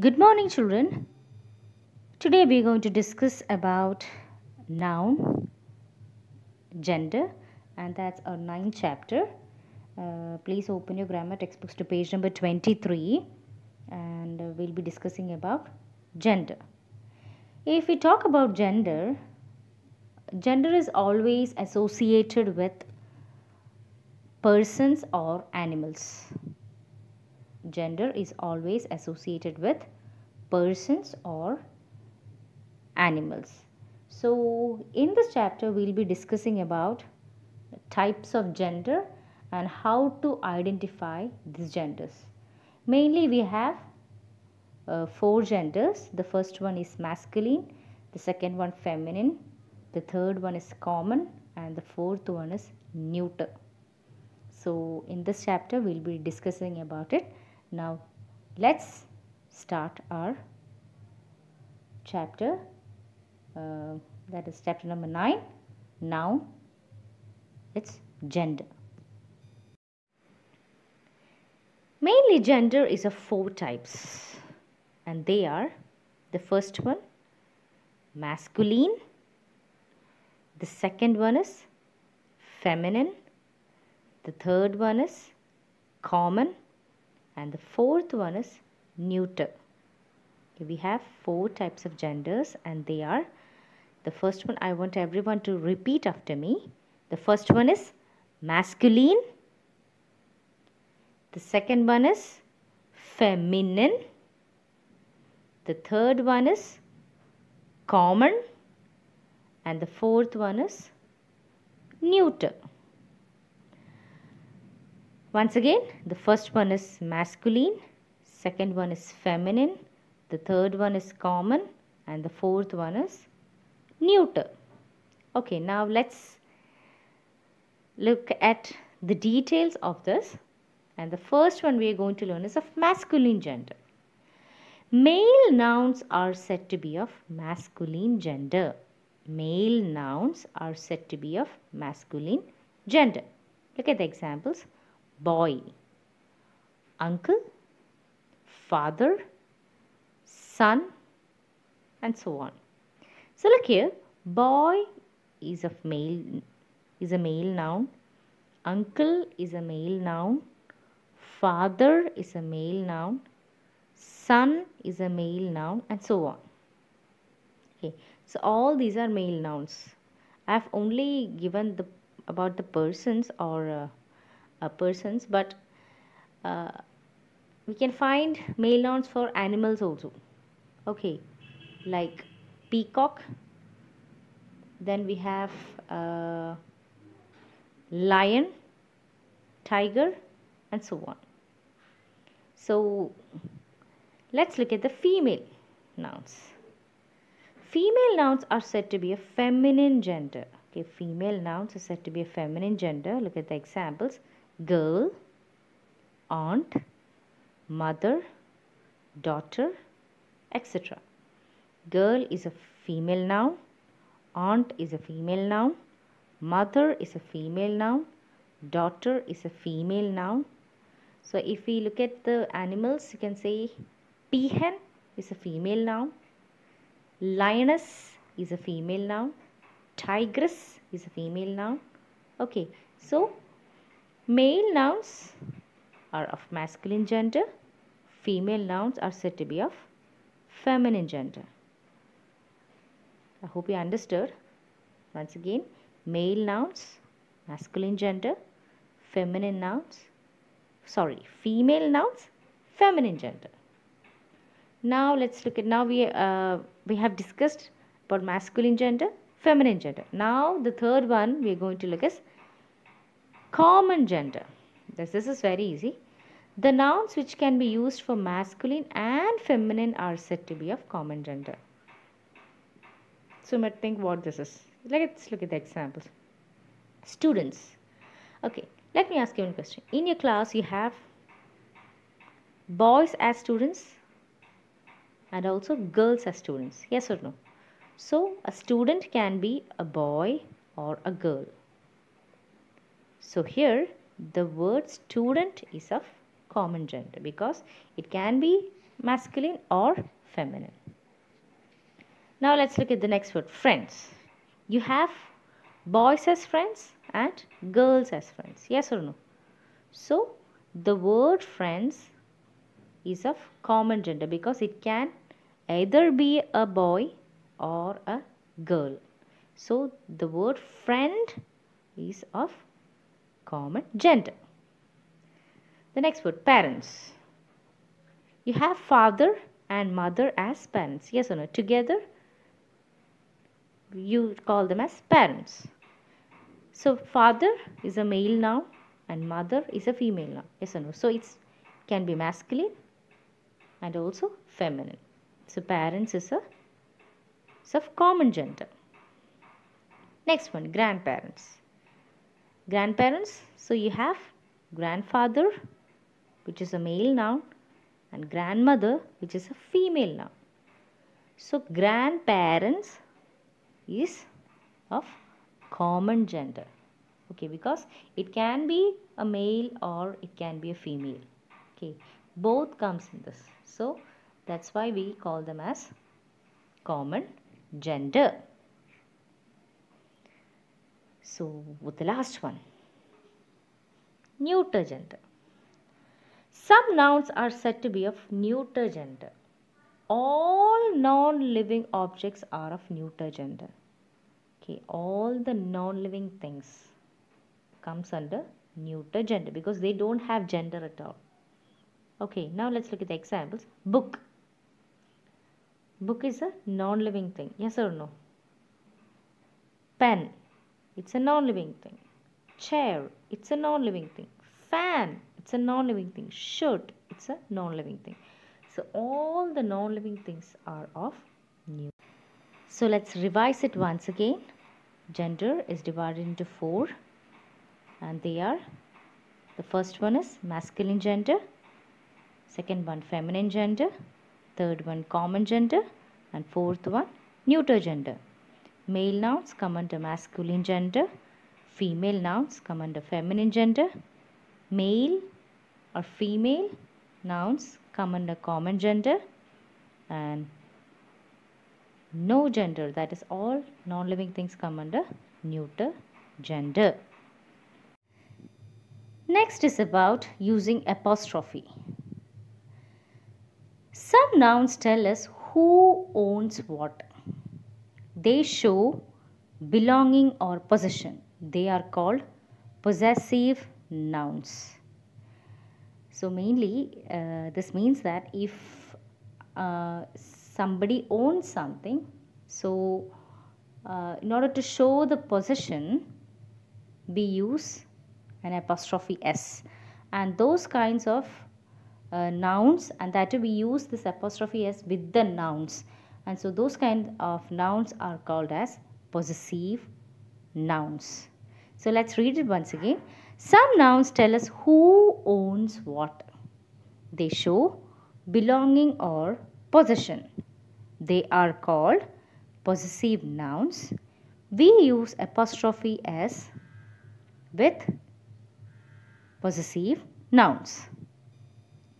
Good morning, children. Today we are going to discuss about noun, gender, and that's our 9th chapter. Please open your grammar textbooks to page number 23, and we'll be discussing about gender. If we talk about gender, gender is always associated with persons or animals. Gender is always associated with persons or animals. So in this chapter we'll be discussing about types of gender and how to identify these genders. Mainly we have 4 genders. The first one is masculine, the second one feminine, the third one is common, and the fourth one is neuter. So in this chapter we'll be discussing about it. Now let's start our chapter. That is chapter number 9, noun, it's gender. Mainly gender is of 4 types, and they are: the first one masculine, the second one is feminine, the third one is common, and the fourth one is neuter. We have 4 types of genders, and they are: the first one, I want everyone to repeat after me. The first one is masculine. The second one is feminine. The third one is common. And the fourth one is neuter. Once again, the first one is masculine. Second one is feminine. The third one is common. And the fourth one is neuter. Okay, now let's look at the details of this. And the first one we are going to learn is of masculine gender. Male nouns are said to be of masculine gender. Male nouns are said to be of masculine gender. Look at the examples: boy, uncle, father, son, and so on. So look here, boy is a male noun, uncle is a male noun, father is a male noun, son is a male noun, and so on. Okay, so all these are male nouns. I have only given about the persons or persons, but we can find male nouns for animals also. Okay, like peacock. Then we have lion, tiger, and so on. So let's look at the female nouns. Female nouns are said to be a feminine gender. Okay, female nouns are said to be a feminine gender. Look at the examples: girl, aunt, mother, daughter, etc. Girl is a female noun. Aunt is a female noun. Mother is a female noun. Daughter is a female noun. So if we look at the animals, you can say peahen is a female noun. Lioness is a female noun. Tigress is a female noun. Okay, so male nouns are of masculine gender. Female nouns are said to be of feminine gender. I hope you understood. Once again, male nouns, masculine gender, female nouns, feminine gender. Now let's look at, we have discussed about masculine gender, feminine gender. Now the third one we are going to look is common gender. This is very easy. The nouns which can be used for masculine and feminine are said to be of common gender. So you might think what this is. Let's look at the examples. Students. Okay, let me ask you one question. In your class you have boys as students and also girls as students. Yes or no? So a student can be a boy or a girl. So here the word student is of common gender because it can be masculine or feminine. Now let's look at the next word, friends. You have boys as friends and girls as friends. Yes or no? So the word friends is of common gender because it can either be a boy or a girl. So the word friend is of common gender. The next word, parents. You have father and mother as parents. Yes or no? Together you call them as parents. So father is a male noun and mother is a female noun. Yes or no? So it can be masculine and also feminine. So parents is of common gender. Next one, grandparents. Grandparents, so you have grandfather, which is a male noun, and grandmother, which is a female noun. So grandparents is of common gender. Okay, because it can be a male or it can be a female. Okay, both comes in this. So that's why we call them as common gender. So with the last one, neuter gender. Some nouns are said to be of neuter gender. All non-living objects are of neuter gender. Okay, all the non-living things comes under neuter gender because they don't have gender at all. Okay, now let's look at the examples. Book. Book is a non-living thing. Yes or no? Pen. It's a non-living thing. Chair. It's a non-living thing. Fan. It's a non-living thing. Shirt. It's a non-living thing. So all the non-living things are of neuter. So let's revise it once again. Gender is divided into 4 and they are, the first one is masculine gender, second one feminine gender, third one common gender, and fourth one neuter gender. Male nouns come under masculine gender, female nouns come under feminine gender, male or female nouns come under common gender, and no gender, that is all non-living things, come under neuter gender. Next is about using apostrophe. Some nouns tell us who owns what. They show belonging or possession. They are called possessive nouns. So mainly this means that if somebody owns something, so in order to show the possession, we use an apostrophe s, and those kinds of nouns, and that we use this apostrophe s with the nouns, and so those kind of nouns are called as possessive nouns. So let's read it once again. Some nouns tell us who owns what. They show belonging or possession. They are called possessive nouns. We use apostrophe s with possessive nouns.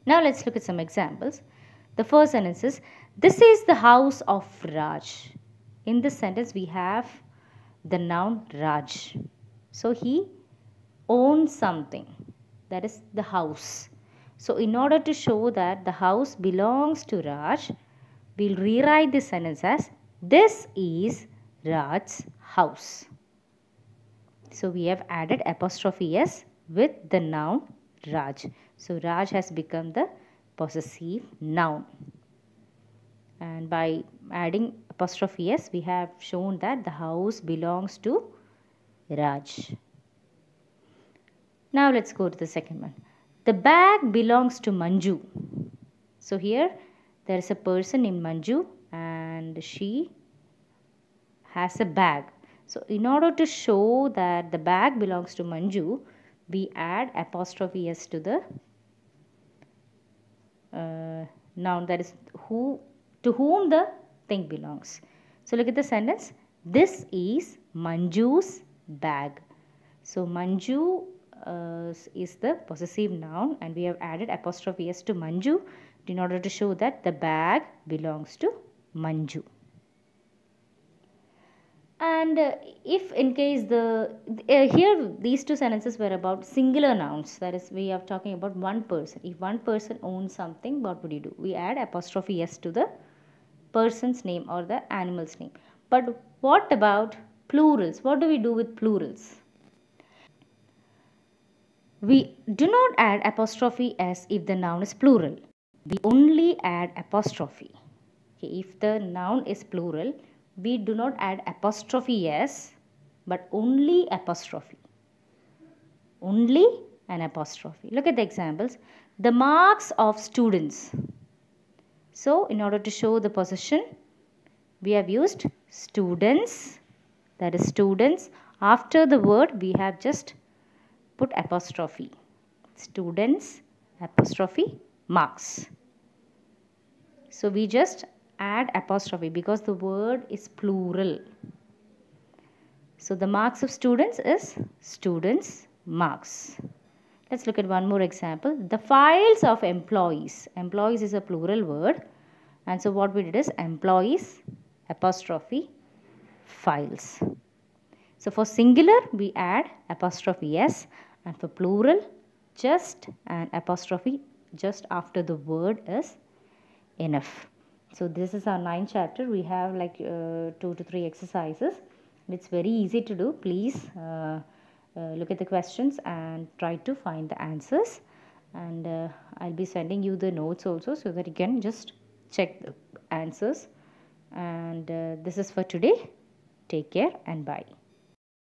Now let's look at some examples. The first sentence is, this is the house of Raj. In this sentence we have the noun Raj. So he owns something, that is the house. So in order to show that the house belongs to Raj, we'll rewrite this sentence as, this is Raj's house. So we have added apostrophe s with the noun Raj. So Raj has become the possessive noun. And by adding apostrophe s, we have shown that the house belongs to Raj. Now let's go to the second one. The bag belongs to Manju. So here there is a person named Manju and she has a bag. So in order to show that the bag belongs to Manju, we add apostrophe s to the noun, that is to whom the thing belongs. So look at the sentence. This is Manju's bag. So Manju is the possessive noun and we have added apostrophe s to Manju in order to show that the bag belongs to Manju. And if in case here these two sentences were about singular nouns, that is we are talking about one person. If one person owns something, what would you do? We add apostrophe s to the person's name or the animal's name. But what about plurals? What do we do with plurals? We do not add apostrophe s if the noun is plural. We only add apostrophe. Okay, if the noun is plural, we do not add apostrophe s, but only apostrophe. Only an apostrophe. Look at the examples. The marks of students. So, in order to show the possession, we have used students, that is students. After the word, we have just put apostrophe. Students, apostrophe, marks. So, we just add apostrophe because the word is plural. So, the marks of students is students' marks. Let's look at one more example. The files of employees. Employees is a plural word. And so, what we did is employees, apostrophe, files. So, for singular, we add apostrophe s. And for plural, just an apostrophe just after the word is enough. So this is our 9th chapter. We have like 2 to 3 exercises. It's very easy to do. Please look at the questions and try to find the answers. And I'll be sending you the notes also so that you can just check the answers. And this is for today. Take care and bye.